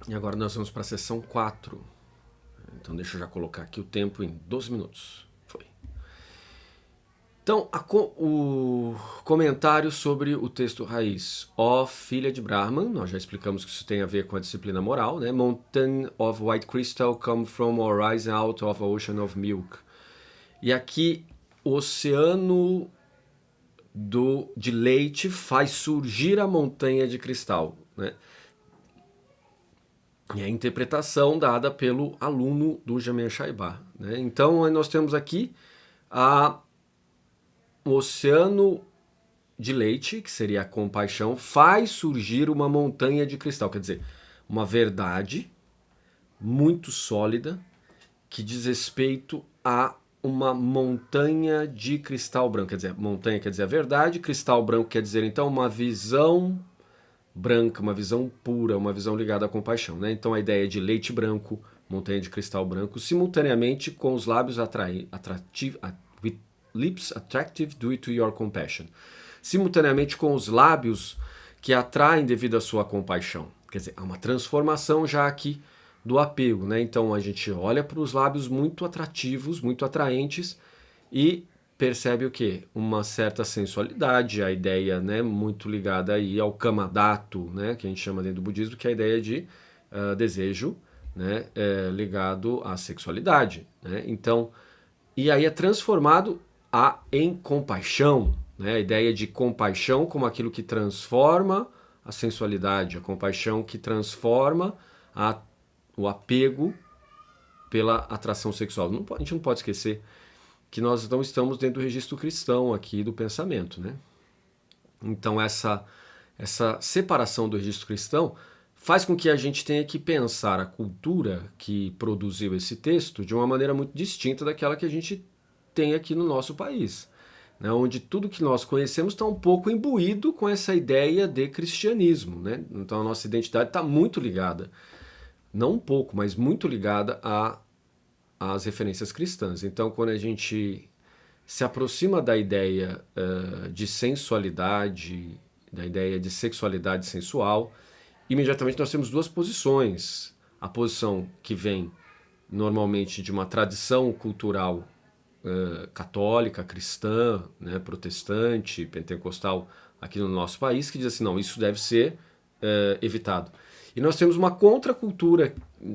E agora nós vamos para a sessão 4. Então deixa eu já colocar aqui o tempo em 12 minutos. Foi. Então, o comentário sobre o texto raiz. Ó filha de Brahman, nós já explicamos que isso tem a ver com a disciplina moral, né? Mountain of white crystal come from or rise out of a ocean of milk. E aqui, o oceano de leite faz surgir a montanha de cristal, né? E a interpretação dada pelo aluno do Jamia Shaibá, né? Então, nós temos aqui o oceano de leite, que seria a compaixão, faz surgir uma montanha de cristal. Quer dizer, uma verdade muito sólida que diz respeito a uma montanha de cristal branco. Quer dizer, montanha quer dizer a verdade, cristal branco quer dizer então uma visão branca, uma visão pura, uma visão ligada à compaixão, né? Então a ideia de leite branco, montanha de cristal branco, simultaneamente com os lábios atrativos, with lips attractive due to your compassion. Simultaneamente com os lábios que atraem devido à sua compaixão. Quer dizer, há uma transformação já aqui do apego, né? Então a gente olha para os lábios muito atrativos, muito atraentes e percebe o quê? Uma certa sensualidade, a ideia, né, muito ligada aí ao kamadato, né, que a gente chama dentro do budismo, que é a ideia de desejo, né, ligado à sexualidade, né? Então, e aí é transformado em compaixão, né? A ideia de compaixão como aquilo que transforma a sensualidade, a compaixão que transforma a, o apego pela atração sexual. A gente não pode esquecer que nós não estamos dentro do registro cristão aqui do pensamento, né? Então essa separação do registro cristão faz com que a gente tenha que pensar a cultura que produziu esse texto de uma maneira muito distinta daquela que a gente tem aqui no nosso país, né? Onde tudo que nós conhecemos está um pouco imbuído com essa ideia de cristianismo, né? Então a nossa identidade está muito ligada, não um pouco, mas muito ligada às referências cristãs. Então quando a gente se aproxima da ideia de sensualidade, da ideia de sexualidade sensual, imediatamente nós temos duas posições. A posição que vem normalmente de uma tradição cultural católica, cristã, né, protestante, pentecostal aqui no nosso país, que diz assim, não, isso deve ser evitado. E nós temos uma contracultura,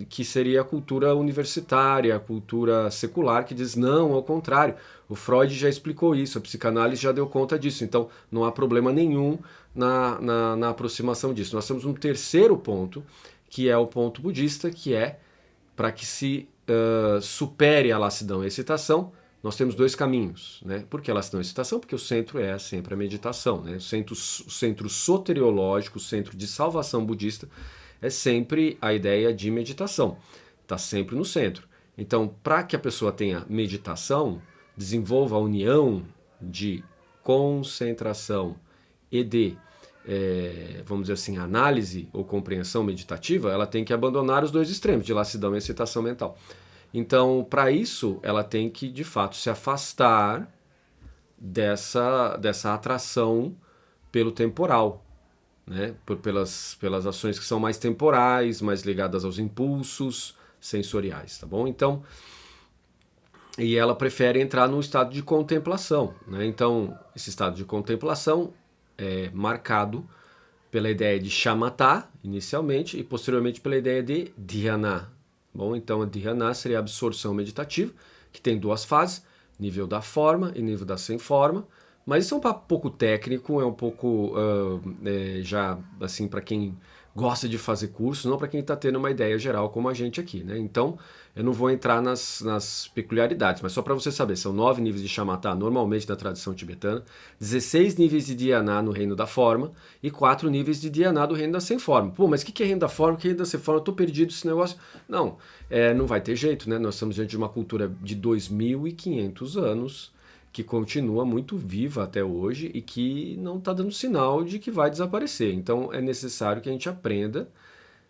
que seria a cultura universitária, a cultura secular, que diz não, ao contrário. O Freud já explicou isso, a psicanálise já deu conta disso, então não há problema nenhum na aproximação disso. Nós temos um terceiro ponto, que é o ponto budista, que é para que se supere a lassidão e a excitação, nós temos dois caminhos, né? Por que a lassidão e a excitação? Porque o centro é sempre a meditação, né? O centro soteriológico, o centro de salvação budista é sempre a ideia de meditação. Está sempre no centro. Então, para que a pessoa tenha meditação, desenvolva a união de concentração e de, vamos dizer assim, análise ou compreensão meditativa, ela tem que abandonar os dois extremos, de lassidão e excitação mental. Então, para isso, ela tem que, de fato, se afastar dessa atração pelo temporal, né? Pelas ações que são mais temporais, mais ligadas aos impulsos sensoriais, tá bom? Então, e ela prefere entrar num estado de contemplação, né? Então, esse estado de contemplação é marcado pela ideia de shamatha, inicialmente, e posteriormente pela ideia de dhyana. Bom, então a dhyana seria a absorção meditativa, que tem duas fases, nível da forma e nível da sem forma, mas isso é um papo pouco técnico, é um pouco já assim para quem gosta de fazer curso, não para quem está tendo uma ideia geral como a gente aqui, né? Então eu não vou entrar nas peculiaridades, mas só para você saber, são 9 níveis de shamatha normalmente na tradição tibetana, 16 níveis de dhyana no reino da forma e 4 níveis de dhyana do reino da sem forma. Pô, mas o que é reino da forma, o que é reino da sem forma? Eu tô perdido esse negócio. Não, não vai ter jeito, né? Nós estamos diante de uma cultura de 2.500 anos que continua muito viva até hoje e que não está dando sinal de que vai desaparecer. Então é necessário que a gente aprenda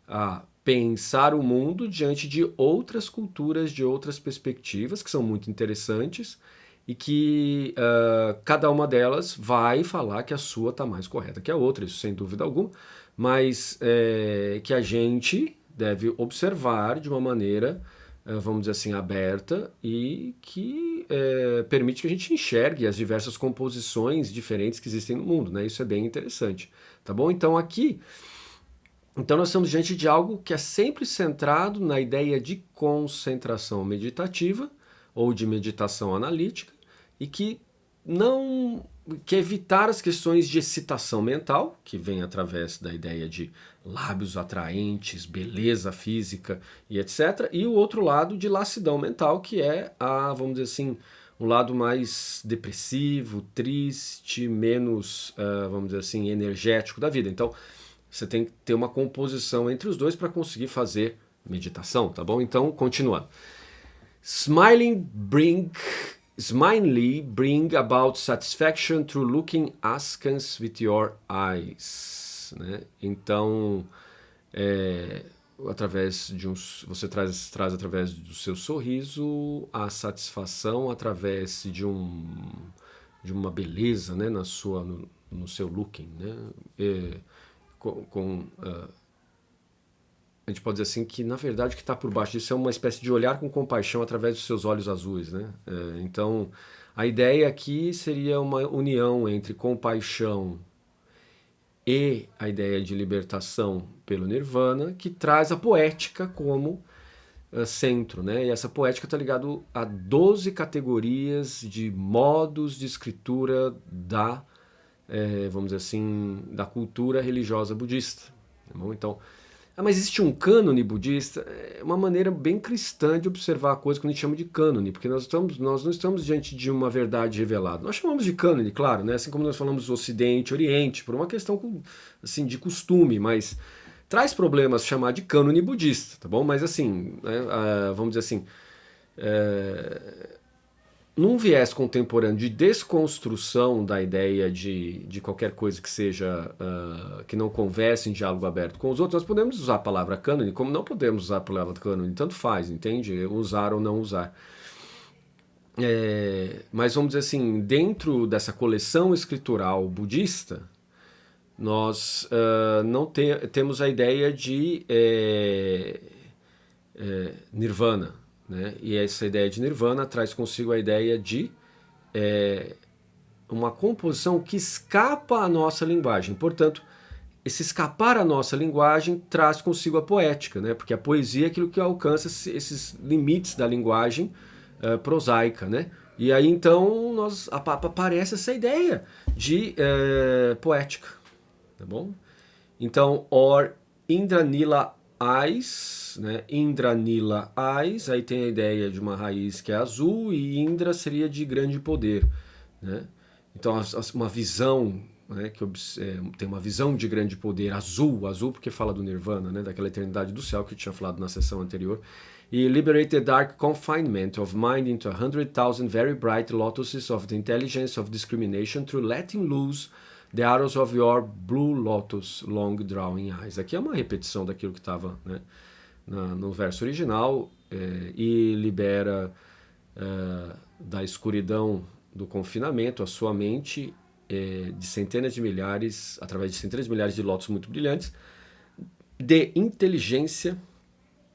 a pensar o mundo diante de outras culturas, de outras perspectivas, que são muito interessantes e que cada uma delas vai falar que a sua está mais correta que a outra, isso sem dúvida alguma, mas que a gente, deve observar de uma maneira, vamos dizer assim, aberta e que permite que a gente enxergue as diversas composições diferentes que existem no mundo, né? Isso é bem interessante, tá bom? Então nós estamos diante de algo que é sempre centrado na ideia de concentração meditativa ou de meditação analítica e que não quer evitar as questões de excitação mental, que vem através da ideia de lábios atraentes, beleza física e etc. E o outro lado de lassidão mental, que é vamos dizer assim, um lado mais depressivo, triste, menos, vamos dizer assim, energético da vida. Então, você tem que ter uma composição entre os dois para conseguir fazer meditação, tá bom? Então, continuando. Smilingly bring about satisfaction through looking askance with your eyes. Né? Então, você traz através do seu sorriso a satisfação através de uma beleza, né, no seu looking, né? A gente pode dizer assim que, na verdade, o que está por baixo disso é uma espécie de olhar com compaixão através dos seus olhos azuis, né? Então, a ideia aqui seria uma união entre compaixão e a ideia de libertação pelo Nirvana, que traz a poética como centro, né? E essa poética está ligada a 12 categorias de modos de escritura vamos dizer assim, da cultura religiosa budista. Tá bom? Então, mas existe um cânone budista? É uma maneira bem cristã de observar a coisa que a gente chama de cânone, porque nós não estamos diante de uma verdade revelada. Nós chamamos de cânone, claro, né? Assim como nós falamos Ocidente, Oriente, por uma questão assim, de costume, mas traz problemas chamar de cânone budista, tá bom? Mas assim, né, vamos dizer assim, num viés contemporâneo de desconstrução da ideia de qualquer coisa que seja que não converse em diálogo aberto com os outros, nós podemos usar a palavra cânone, como não podemos usar a palavra cânone, tanto faz, entende? Usar ou não usar. Mas vamos dizer assim, dentro dessa coleção escritural budista, nós não temos a ideia de nirvana, né? E essa ideia de nirvana traz consigo a ideia de uma composição que escapa à nossa linguagem. Portanto, esse escapar à nossa linguagem traz consigo a poética, né? Porque a poesia é aquilo que alcança esses limites da linguagem prosaica, né? E aí então aparece essa ideia de poética, tá bom? Então, Indranila Eyes, né? Indranila Eyes, aí tem a ideia de uma raiz que é azul e Indra seria de grande poder, né? Então, uma visão, né, tem uma visão de grande poder azul porque fala do Nirvana, né, daquela eternidade do céu que eu tinha falado na sessão anterior. E liberate the dark confinement of mind into 100,000 very bright lotuses of the intelligence of discrimination through letting loose the arrows of your blue lotus long drawing eyes. Aqui é uma repetição daquilo que estava, né, no verso original, e libera da escuridão do confinamento a sua mente de centenas de milhares, através de centenas de milhares de lótus muito brilhantes, de inteligência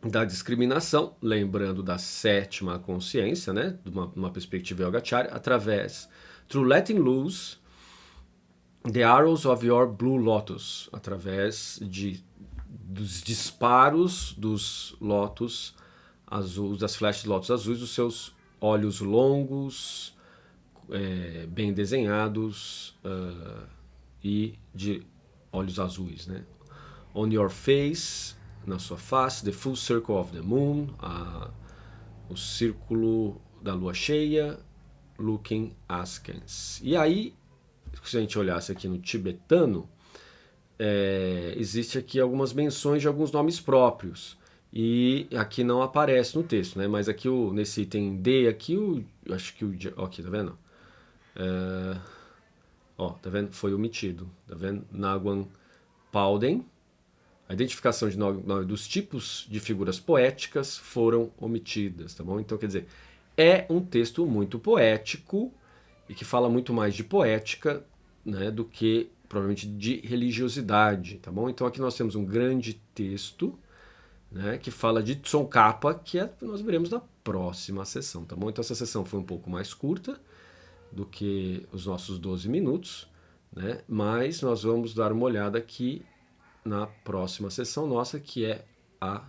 da discriminação, lembrando da sétima consciência, né, de uma perspectiva Yogacarya, through letting loose the arrows of your blue lotus, através dos disparos dos lótus azuis, das flechas de lótus azuis, dos seus olhos longos, bem desenhados e de olhos azuis, né? On your face, na sua face, the full circle of the moon, o círculo da lua cheia, looking askance. E aí, se a gente olhasse aqui no tibetano, existe aqui algumas menções de alguns nomes próprios. E aqui não aparece no texto, né? Mas aqui nesse item D, aqui acho que aqui, tá vendo? Tá vendo? Foi omitido. Tá vendo? Nagwan Palden. A identificação dos tipos de figuras poéticas foram omitidas, tá bom? Então, quer dizer, é um texto muito poético e que fala muito mais de poética, né, do que provavelmente de religiosidade, tá bom? Então aqui nós temos um grande texto né, que fala de Tsongkhapa, que nós veremos na próxima sessão, tá bom? Então essa sessão foi um pouco mais curta do que os nossos 12 minutos, né? Mas nós vamos dar uma olhada aqui na próxima sessão nossa, que é a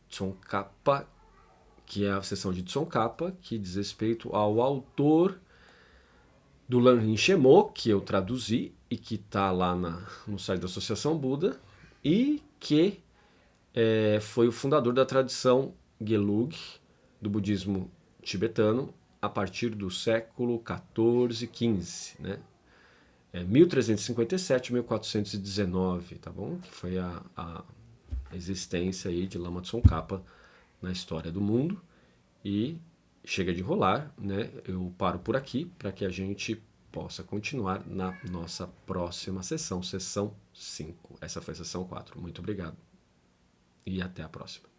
Tsongkhapa, que é a sessão de Tsongkhapa, que diz respeito ao autor do Lanrin Shemo, que eu traduzi e que está lá no site da Associação Buda, e que foi o fundador da tradição Gelug, do budismo tibetano, a partir do século XIV, XV, né? 1357, 1419, tá bom? Que foi a existência aí de Lama Tsongkhapa na história do mundo. E chega de enrolar, né? Eu paro por aqui para que a gente possa continuar na nossa próxima sessão, sessão 5. Essa foi a sessão 4. Muito obrigado e até a próxima.